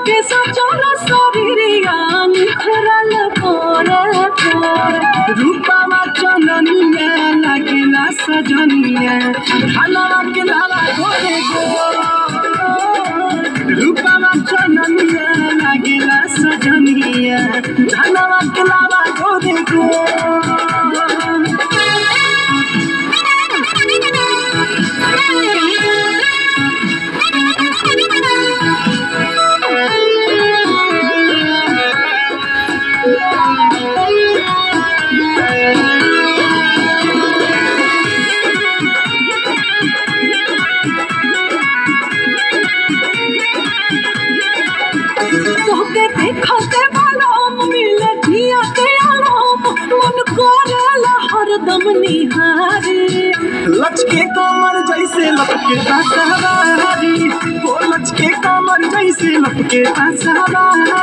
के सचल शरीरिया निखरल पोरे पोरे रूपमा चननिया लागेला सजनिया धनवा के लावा गोरे गोर रूपमा चननिया लागेला सजनिया धनवा के लावा गोरे गोर तोके देखते बालोम मिले जिया के आलोम मन करेला हरदम निहारी लचके कमर जैसे लपके तासहारी ओ लचके कमर जैसे लपके तासहारी